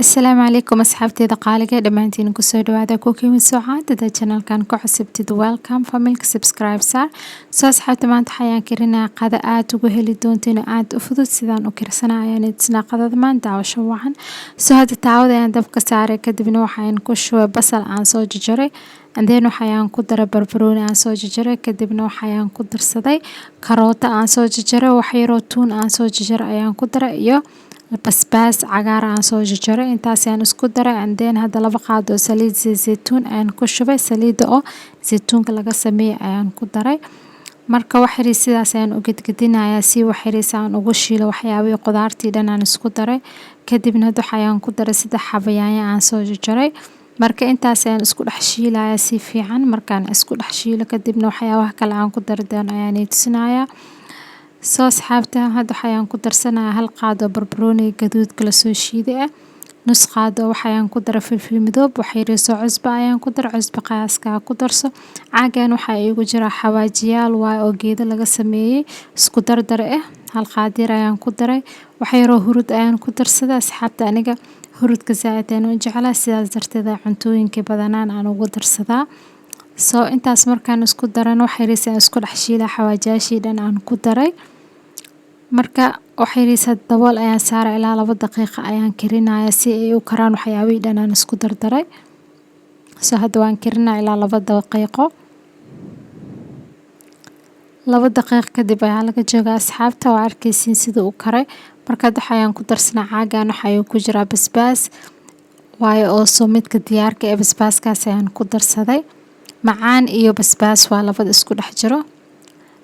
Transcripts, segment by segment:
السلام عليكم أصحابتي قالقة دمانتين كسو دوادا كوكي من سوعات دا channel كان كحسبتي welcome family subscribe صار سو أصحابتي maanta waxaan karinayaa qada aad ugu heli doontiin aad u fudud sidaan u karsanayo ayaan idin qadada maanta daawasho wacan soo hadda taawada ayaan dabka saaray kadibna waxaan ku shubay basal aan soo jarjaray andeen waxaan ku daray barbarooni aan soo jarjaray kadibna waxaan ku darsaday karoota aan soo jarjaray wax yar oo tuun aan soo jarjaray ayaan ku daray iyo basbaas cagaar aan soo jarjaray intaas ayaan isku daray andeen hadda laba qaado saliid zeytuun aan ku shubay saliida oo zeytuunka laga sameeyay ayaan ku daray marka wax yar sidaas ayaan u gedgedinayaa si wax yar aan ugu shiilo waxyaabo qudaartii dhan aan isku daray kadibna waxaan ku daray saddex xabo yaanyo aan soo jarjaray marka intaas ayaan isku dhex shiilayaa si fiican markaan isku dhex shiilo kadibna waxyaabaha kale aan ku dari doono ayaan tusinayaa soo asxaabta hadda waxaan ku darsanayaa hal qaado barbarooni gaduudka la soo shiiday nus qaado waxaan ku daray filfil midoob wax yar soo cusbo ayaan ku daray cusbo qiyaaska ku darso caagan waxa igu jira xawaajiyaal oo geedo laga sameeyay isku dardar hal qaadir ayaan ku daray wax yar oo hurud ayaan ku darsaday asxaabta aniga hurudka zaid ayaan u jeclaa sidaas darteed cuntooyinka badanaan aan ugu darsadaa soo intaas markaan isku daran wax yar isku dhex shiilaa xawaajiyaashii dhan aan ku daray marka wax yar dabool ayaan saaray ilaa 2 daqiiqo ayaan karinayaa si ay u karaan waxyaabihii dhan aan isku dardaray soo hadda waan karinayaa ilaa 2 daqiiqo 2 daqiiqo kadib ayaa laga joogaa asxaabta waa arkaysiin sida uu karay marka waxaan ku darsanaa caagan waxa ku jira basbaas waayo oo soo midka diyaarka ee basbaaskaas ayaan ku darsaday macaan iyo basbaas waa labada isku dhex jiro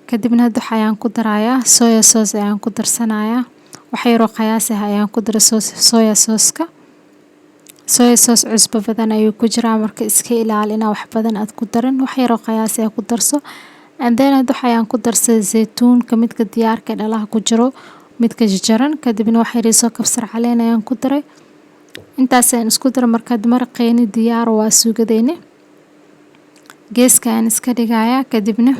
kadibna waxaan ku darayaa soya sauce ayaan ku darsanayaa wax yar oo qiyaas ah ayaan ku daray soya sauce-ka soya sauce cusbo badan ayuu ku jiraa marka iska ilaalina wax badan aad ku darin wax yar oo qiyaas ah ku darso andeen waxaan ku darsaday zeytuunka midka diyaarka dhalaha ku jiro midka jajaran kadibna wax yar soo kabsar caleen ayaan ku daray intaas ayaan isku daray marka maraqeeni diyaar waa suugadeena geeskaan iska dhigayaa kadibna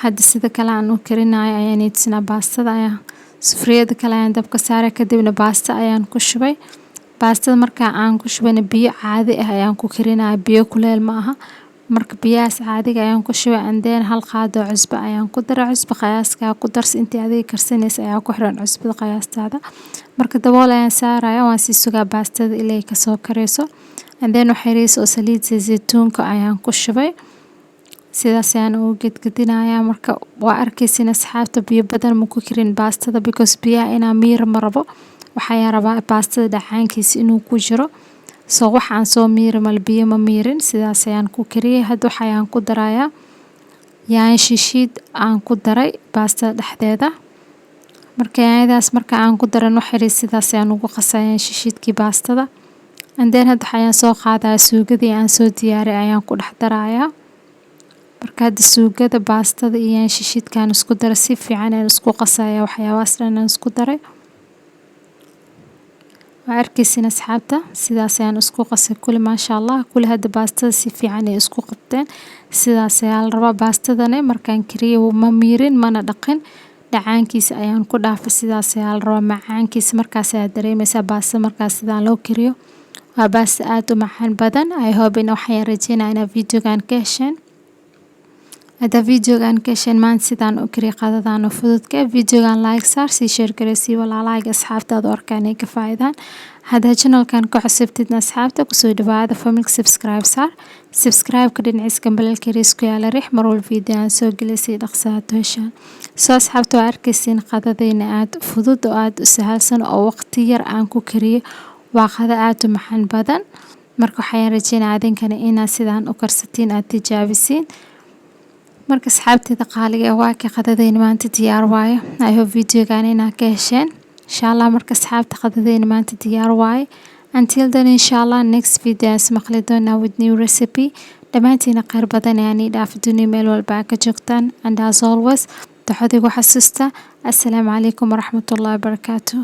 hadda sida kale aan u karinayo ayaan idinaa baastada ayaan sufriyada kale ayaan dabka saaray kadibna baasta ayaan ku shubay baastada marka aan ku shubana biyo caadi ah ayaan ku karinayaa biyo kuleel ma aha marka biyaas caadiga ayaan ku shubay andeen hal qaado cusbo ayaan ku daray cusbo qiyaaska ku darsi intii adiga karsanaysa ayaa ku xiran cusbada qiyaastaada marka dabool ayaan saarayaa waan sii sugaa baastada ilaa ka soo kareyso andeen wax yar oo saliid zeytuunka ayaan ku shubay sidaas ayaan u gedgedinayaa marka waa arkaysiin asxaabta biyo badan ma ku karin baastada because biyaha inaa miir ma rabo waxaan rabaa baastada dhacaankiisa inuu ku jiro soo waxaan soo miirmal biyo ma miirin sidaas ayaan ku kariyay hadda waxaan ku darayaa yaanyo shiishiid aan ku daray baastada dhexdeeda marka yaanyadaas marka aan ku daran wax yar sidaas ayaan ugu qasayaa shiishiidkii baastada andeen hadda waxaan soo qaadayaa suugadii aan soo diyaariyay ayaan ku dhex darayaa marka hadda suugada baastada iyo shiishidkaan isku daray si fiican aan isku qasayaa waxyaabahaas dhan aan isku daray waa arkaysiin asxaabta sidaas ayaan isku qasay kulli maasha Allah kulli hadda baastada si fiican ay isku qabteen sidaas ayaa la rabaa baastadana markaan kariyo ma miirin mana dhaqin dhacaankiisa ayaan ku dhaafay sidaas ayaa la rabaa macaankiisa markaas aad dareemaysaa baastada markaas sidaan loo kariyo waa baasta aad u macaan badan I hope in waxaan rajeynayaa inaad videogan ka hesheen هذا فيديو كان كشن مان سيدان أكري قادان وفضلك فيديو كان لايك صار سي شير كرسي ولا لايك أصحاب تدور كان كفايدان هذا channel كان كحسبتنا أصحابتك وسوي هذا فملك سبسكرايب صار سبسكرايب كدين عيس كمبل الكريسكو على ريح مروا الفيديو عن سوق جلسي دقسات وهشان سو أصحابتو أركسين قادين عاد فضود وعاد سهل سنة أو وقتير عنكو كري وقاد عاد محن بدن مركو حيان رجين عادين كان إنا سيدان أكرستين عاد تجابسين marka asxaabteeda qaaliga waa ka qadadeen maanta diyaar waaye I hope video-gaan inaad ka hesheen insha Allah marka asxaabta qadadeen maanta diyaar waaye until then insha Allah next video is maqli doona with new recipe dhamaantiina qeyr badan ayaan dhaaf dunida meel walba ka joogtaan and as always taxadigu xasuusta assalaamu calaykum waraxmatullaahi wabarakaatuh